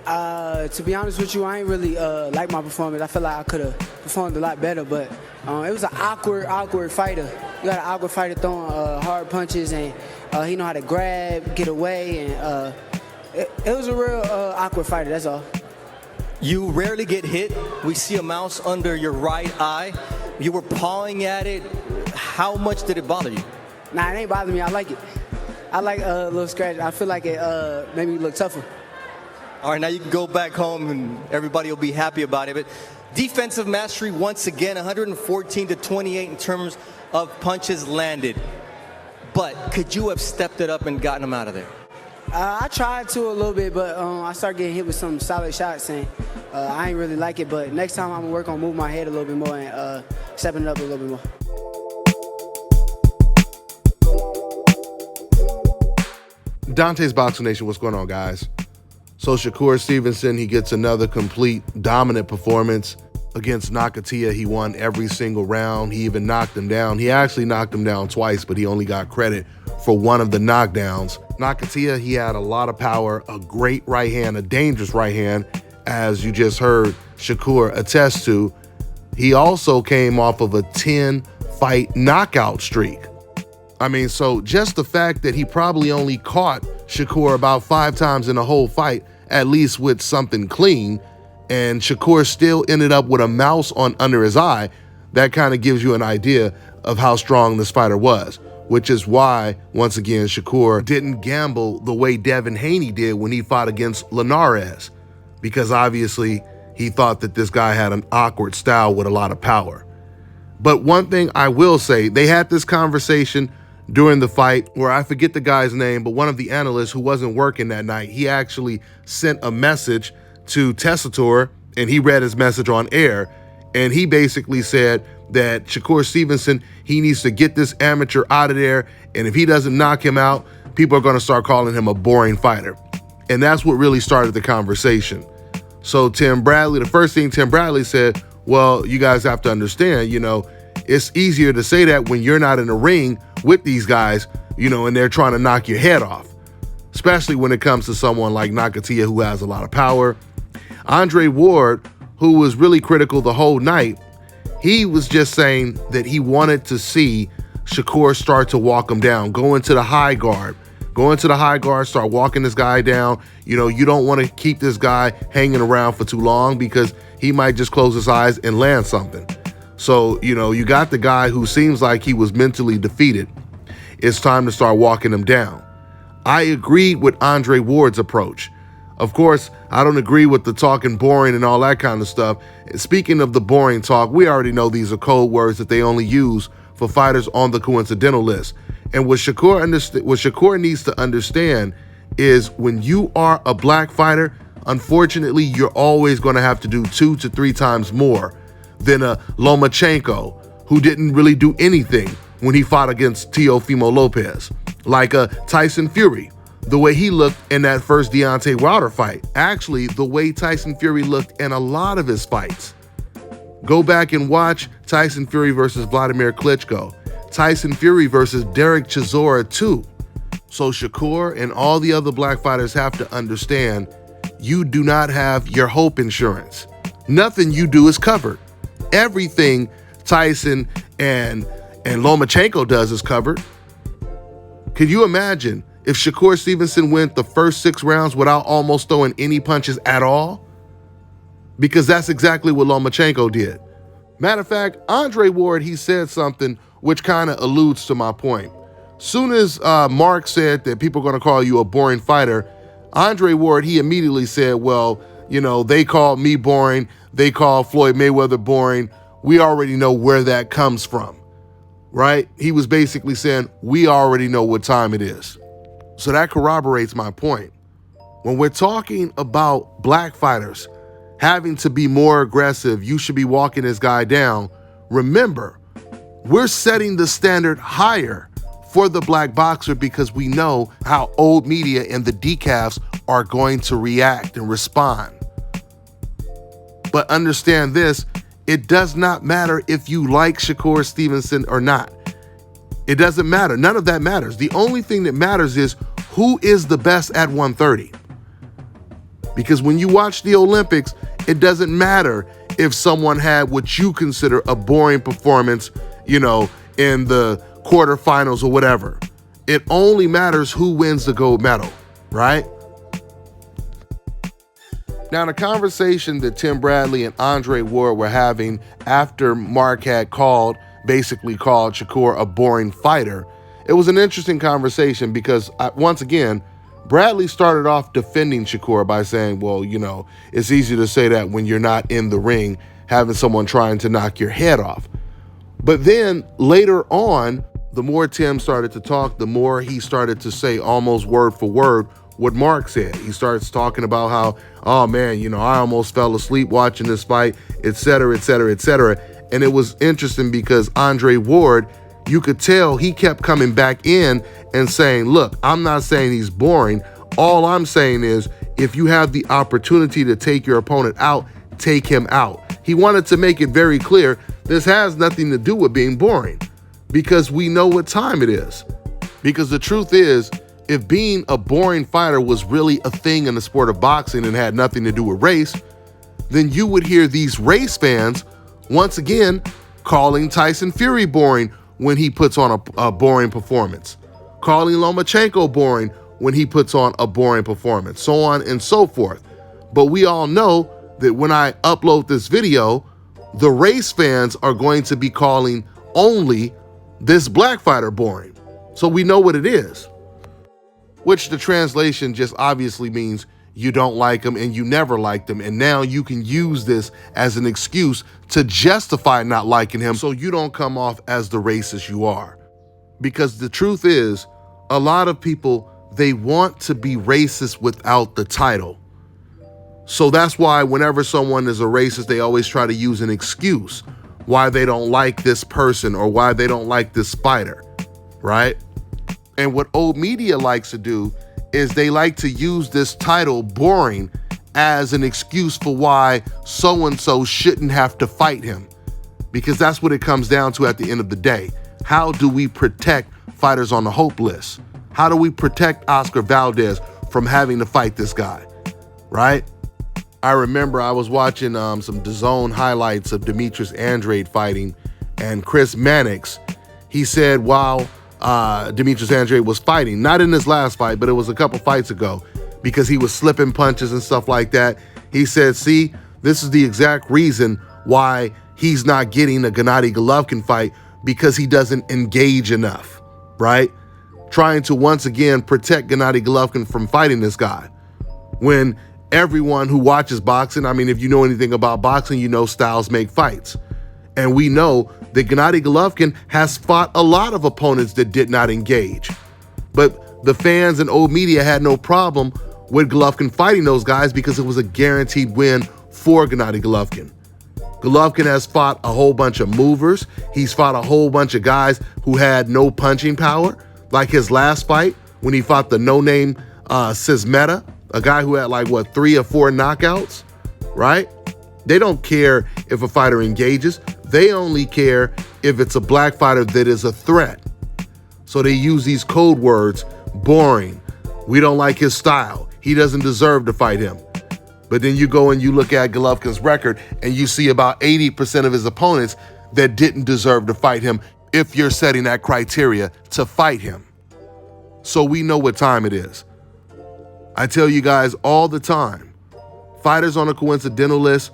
To be honest with you, I ain't really like my performance. I feel like I could have performed a lot better, but it was an awkward fighter. You got an awkward fighter throwing hard punches, and he know how to grab, get away, and it was a real awkward fighter, that's all. You rarely get hit. We see a mouse under your right eye. You were pawing at it. How much did it bother you? Nah, it ain't bothering me. I like it. I like a little scratch. I feel like it made me look tougher. All right, now you can go back home and everybody will be happy about it. But defensive mastery once again, 114 to 28 in terms of punches landed. But could you have stepped it up and gotten them out of there? I tried to a little bit, but I started getting hit with some solid shots, and I ain't really like it. But next time I'm gonna work on moving my head a little bit more and stepping it up a little bit more. Dante's Boxing Nation, what's going on, guys? So Shakur Stevenson, he gets another complete dominant performance against Nakatia. He won every single round. He even knocked him down. He actually knocked him down twice, but he only got credit for one of the knockdowns. Nakatia, he had a lot of power, a great right hand, a dangerous right hand, as you just heard Shakur attest to. He also came off of a 10-fight knockout streak. I mean, so just the fact that he probably only caught Shakur about 5 times in the whole fight, at least with something clean, and Shakur still ended up with a mouse on under his eye, that kind of gives you an idea of how strong this fighter was, which is why, once again, Shakur didn't gamble the way Devin Haney did when he fought against Linares, because obviously he thought that this guy had an awkward style with a lot of power. But one thing I will say, they had this conversation during the fight where I forget the guy's name, but one of the analysts who wasn't working that night, he actually sent a message to Tessitore, and he read his message on air, and he basically said that Shakur Stevenson, he needs to get this amateur out of there, and if he doesn't knock him out, people are going to start calling him a boring fighter. And that's what really started the conversation. So Tim Bradley, the first thing Tim Bradley said, well, you guys have to understand, it's easier to say that when you're not in the ring with these guys, and they're trying to knock your head off, especially when it comes to someone like Nakatia, who has a lot of power. Andre Ward, who was really critical the whole night, he was just saying that he wanted to see Shakur start to walk him down, go into the high guard, start walking this guy down. You don't want to keep this guy hanging around for too long because he might just close his eyes and land something. So, you got the guy who seems like he was mentally defeated. It's time to start walking him down. I agreed with Andre Ward's approach. Of course, I don't agree with the talking boring and all that kind of stuff. Speaking of the boring talk, we already know these are code words that they only use for fighters on the coincidental list. And what Shakur needs to understand is when you are a black fighter, unfortunately, you're always going to have to do 2 to 3 times more than a Lomachenko, who didn't really do anything when he fought against Teofimo Lopez, like a Tyson Fury, the way he looked in that first Deontay Wilder fight. Actually, the way Tyson Fury looked in a lot of his fights. Go back and watch Tyson Fury versus Vladimir Klitschko, Tyson Fury versus Derek Chisora too. So Shakur and all the other black fighters have to understand, you do not have your hope insurance. Nothing you do is covered. Everything Tyson and Lomachenko does is covered. Could you imagine if Shakur Stevenson went the first 6 rounds without almost throwing any punches at all? Because that's exactly what Lomachenko did. Matter of fact, Andre Ward, he said something which kind of alludes to my point. Soon as Mark said that people are going to call you a boring fighter, Andre Ward, he immediately said, well, they called me boring. They call Floyd Mayweather boring. We already know where that comes from, right? He was basically saying, we already know what time it is. So that corroborates my point. When we're talking about black fighters having to be more aggressive, you should be walking this guy down. Remember, we're setting the standard higher for the black boxer because we know how old media and the decafs are going to react and respond. But understand this, it does not matter if you like Shakur Stevenson or not. It doesn't matter. None of that matters. The only thing that matters is who is the best at 130. Because when you watch the Olympics, it doesn't matter if someone had what you consider a boring performance, in the quarterfinals or whatever. It only matters who wins the gold medal, right? Now, the conversation that Tim Bradley and Andre Ward were having after Mark had basically called Shakur a boring fighter, it was an interesting conversation because, once again, Bradley started off defending Shakur by saying, well, it's easy to say that when you're not in the ring, having someone trying to knock your head off. But then later on, the more Tim started to talk, the more he started to say almost word for word what Mark said. He starts talking about how, oh man, I almost fell asleep watching this fight, et cetera, et cetera, et cetera. And it was interesting because Andre Ward, you could tell he kept coming back in and saying, look, I'm not saying he's boring. All I'm saying is if you have the opportunity to take your opponent out, take him out. He wanted to make it very clear this has nothing to do with being boring because we know what time it is. Because the truth is, if being a boring fighter was really a thing in the sport of boxing and had nothing to do with race, then you would hear these race fans once again calling Tyson Fury boring when he puts on a boring performance, calling Lomachenko boring when he puts on a boring performance, so on and so forth. But we all know that when I upload this video, the race fans are going to be calling only this black fighter boring. So we know what it is, which the translation just obviously means you don't like him and you never liked him. And now you can use this as an excuse to justify not liking him so you don't come off as the racist you are. Because the truth is, a lot of people, they want to be racist without the title. So that's why whenever someone is a racist, they always try to use an excuse why they don't like this person or why they don't like this fighter, right? And what old media likes to do is they like to use this title, boring, as an excuse for why so-and-so shouldn't have to fight him. Because that's what it comes down to at the end of the day. How do we protect fighters on the hope list? How do we protect Oscar Valdez from having to fight this guy, right? I remember I was watching some DAZN highlights of Demetrius Andrade fighting, and Chris Mannix, he said while Demetrius Andrade was fighting, not in his last fight, but it was a couple fights ago, because he was slipping punches and stuff like that, he said, see, this is the exact reason why he's not getting a Gennady Golovkin fight, because he doesn't engage enough, right? Trying to once again protect Gennady Golovkin from fighting this guy. When everyone who watches boxing, I mean, if you know anything about boxing, you know styles make fights. And we know that Gennady Golovkin has fought a lot of opponents that did not engage. But the fans and old media had no problem with Golovkin fighting those guys because it was a guaranteed win for Gennady Golovkin. Golovkin has fought a whole bunch of movers. He's fought a whole bunch of guys who had no punching power, like his last fight when he fought the no-name Sismeta, a guy who had 3 or 4 knockouts, right? They don't care if a fighter engages. They only care if it's a black fighter that is a threat. So they use these code words, boring. We don't like his style. He doesn't deserve to fight him. But then you go and you look at Golovkin's record and you see about 80% of his opponents that didn't deserve to fight him if you're setting that criteria to fight him. So we know what time it is. I tell you guys all the time, fighters on a coincidental list,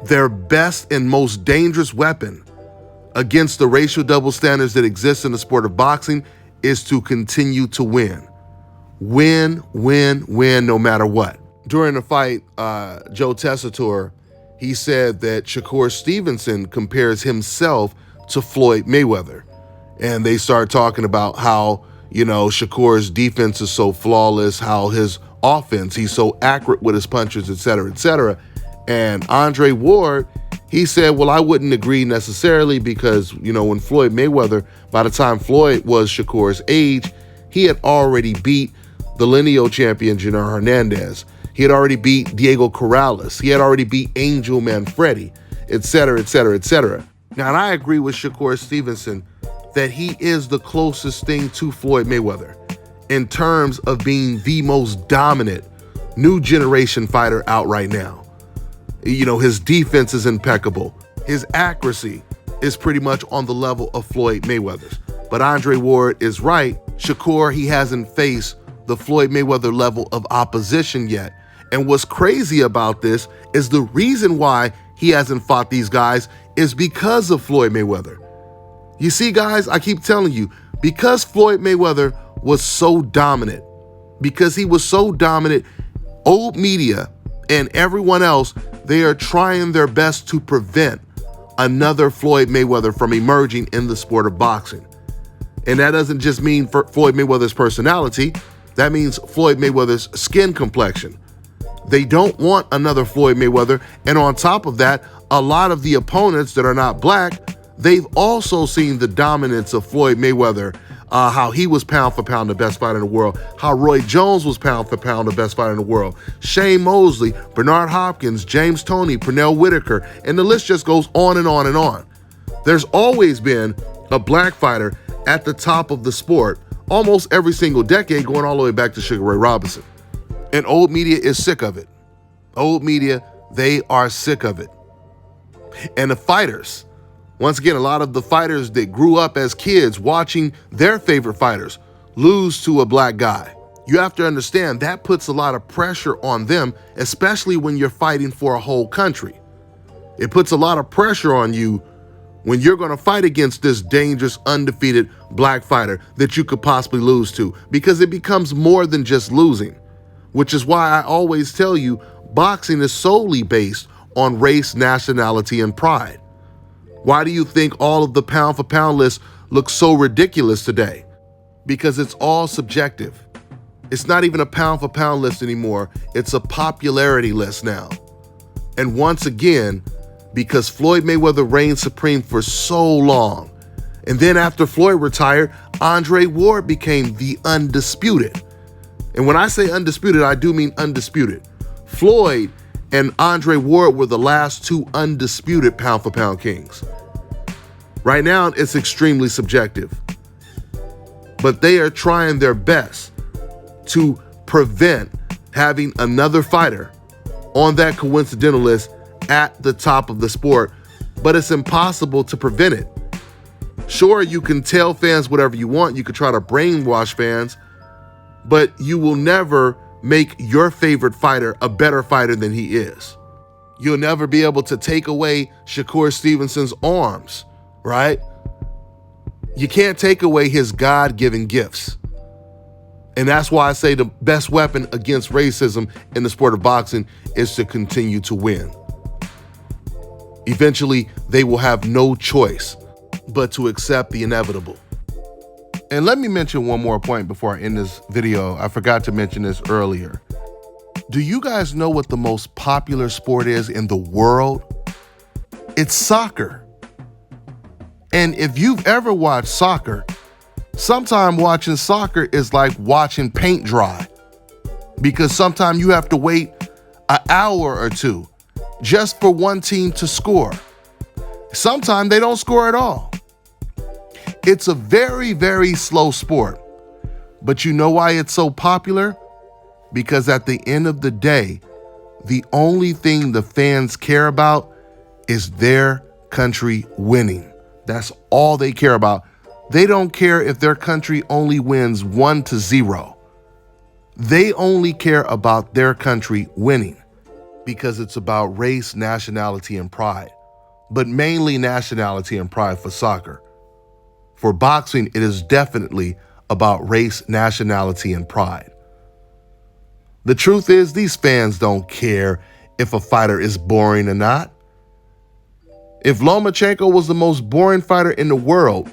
their best and most dangerous weapon against the racial double standards that exist in the sport of boxing is to continue to win. Win, win, win, no matter what. During the fight, Joe Tessitore, he said that Shakur Stevenson compares himself to Floyd Mayweather. And they start talking about how, Shakur's defense is so flawless, how his offense, he's so accurate with his punches, et cetera, et cetera. And Andre Ward, he said, well, I wouldn't agree necessarily because, when Floyd Mayweather, by the time Floyd was Shakur's age, he had already beat the lineal champion, Junior Hernandez. He had already beat Diego Corrales. He had already beat Angel Manfredi, et cetera, et cetera, et cetera. Now, and I agree with Shakur Stevenson that he is the closest thing to Floyd Mayweather in terms of being the most dominant new generation fighter out right now. You know, his defense is impeccable. His accuracy is pretty much on the level of Floyd Mayweather's. But Andre Ward is right. Shakur, he hasn't faced the Floyd Mayweather level of opposition yet. And what's crazy about this is the reason why he hasn't fought these guys is because of Floyd Mayweather. You see, guys, I keep telling you, because Floyd Mayweather was so dominant, old media and everyone else, they are trying their best to prevent another Floyd Mayweather from emerging in the sport of boxing. And that doesn't just mean for Floyd Mayweather's personality, that means Floyd Mayweather's skin complexion. They don't want another Floyd Mayweather. And on top of that, a lot of the opponents that are not black, they've also seen the dominance of Floyd Mayweather, how he was pound for pound the best fighter in the world, how Roy Jones was pound for pound the best fighter in the world, Shane Mosley, Bernard Hopkins, James Toney, Pernell Whitaker, and the list just goes on and on and on. There's always been a black fighter at the top of the sport almost every single decade, going all the way back to Sugar Ray Robinson. And old media is sick of it. Old media, they are sick of it. And the fighters, once again, a lot of the fighters that grew up as kids watching their favorite fighters lose to a black guy. You have to understand that puts a lot of pressure on them, especially when you're fighting for a whole country. It puts a lot of pressure on you when you're going to fight against this dangerous, undefeated black fighter that you could possibly lose to, because it becomes more than just losing, which is why I always tell you boxing is solely based on race, nationality, and pride. Why do you think all of the pound for pound lists look so ridiculous today? Because it's all subjective. It's not even a pound for pound list anymore. It's a popularity list now. And once again, because Floyd Mayweather reigned supreme for so long, and then after Floyd retired, Andre Ward became the undisputed. And when I say undisputed, I do mean undisputed. Floyd and Andre Ward were the last two undisputed pound for pound kings. Right now, it's extremely subjective. But they are trying their best to prevent having another fighter on that coincidental list at the top of the sport, but it's impossible to prevent it. Sure, you can tell fans whatever you want, you can try to brainwash fans, but you will never make your favorite fighter a better fighter than he is. You'll never be able to take away Shakur Stevenson's arms, right? You can't take away his God-given gifts. And that's why I say the best weapon against racism in the sport of boxing is to continue to win. Eventually, they will have no choice but to accept the inevitable. And let me mention one more point before I end this video. I forgot to mention this earlier. Do you guys know what the most popular sport is in the world? It's soccer. And if you've ever watched soccer, sometimes watching soccer is like watching paint dry, because sometimes you have to wait an hour or two just for one team to score. Sometimes they don't score at all. It's a very, very slow sport. But you know why it's so popular? Because at the end of the day, the only thing the fans care about is their country winning. That's all they care about. They don't care if their country only wins 1-0. They only care about their country winning, because it's about race, nationality, and pride, but mainly nationality and pride for soccer. For boxing, it is definitely about race, nationality, and pride. The truth is, these fans don't care if a fighter is boring or not. If Lomachenko was the most boring fighter in the world,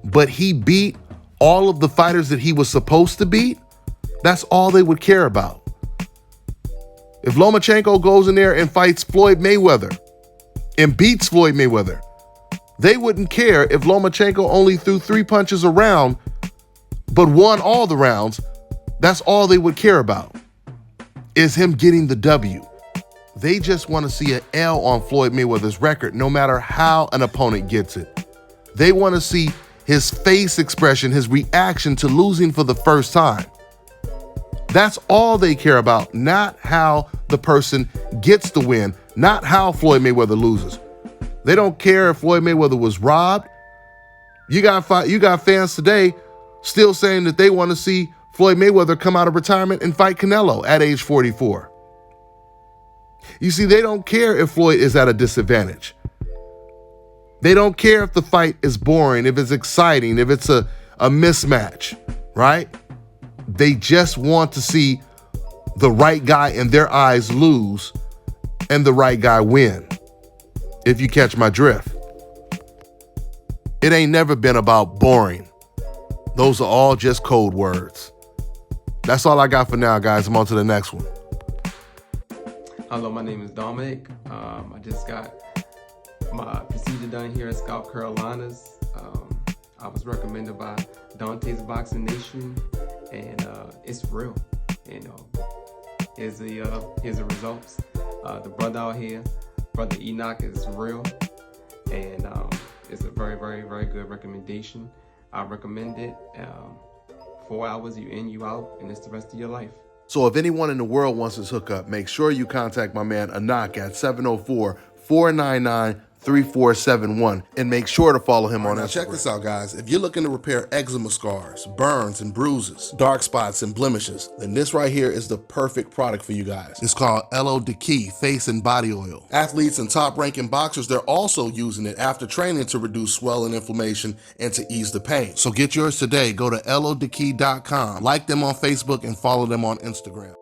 but he beat all of the fighters that he was supposed to beat, that's all they would care about. If Lomachenko goes in there and fights Floyd Mayweather and beats Floyd Mayweather, they wouldn't care if Lomachenko only threw 3 punches a round but won all the rounds. That's all they would care about, is him getting the W. They just want to see an L on Floyd Mayweather's record, no matter how an opponent gets it. They want to see his face expression, his reaction to losing for the first time. That's all they care about, not how the person gets the win, not how Floyd Mayweather loses. They don't care if Floyd Mayweather was robbed. You got fans today still saying that they want to see Floyd Mayweather come out of retirement and fight Canelo at age 44. You see, they don't care if Floyd is at a disadvantage. They don't care if the fight is boring, if it's exciting, if it's a mismatch, right? They just want to see the right guy in their eyes lose and the right guy win, if you catch my drift. It ain't never been about boring. Those are all just code words. That's all I got for now, guys. I'm on to the next one. Hello, my name is Dominic. I just got my procedure done here at South Carolina's. I was recommended by Dante's Boxing Nation, and it's real. You know, here's the results. The brother out here, Brother Enoch, is real, and it's a very, very, very good recommendation. I recommend it. 4 hours, you in, you out, and it's the rest of your life. So if anyone in the world wants this hookup, make sure you contact my man Enoch at 704-499-3471 and make sure to follow him on Instagram. Now check this out, guys. If you're looking to repair eczema scars, burns and bruises, dark spots and blemishes, then this right here is the perfect product for you guys. It's called LO Key Face and Body Oil. Athletes and top-ranking boxers, they're also using it after training to reduce swelling, inflammation, and to ease the pain. So get yours today. Go to LODkey.com, like them on Facebook, and follow them on Instagram.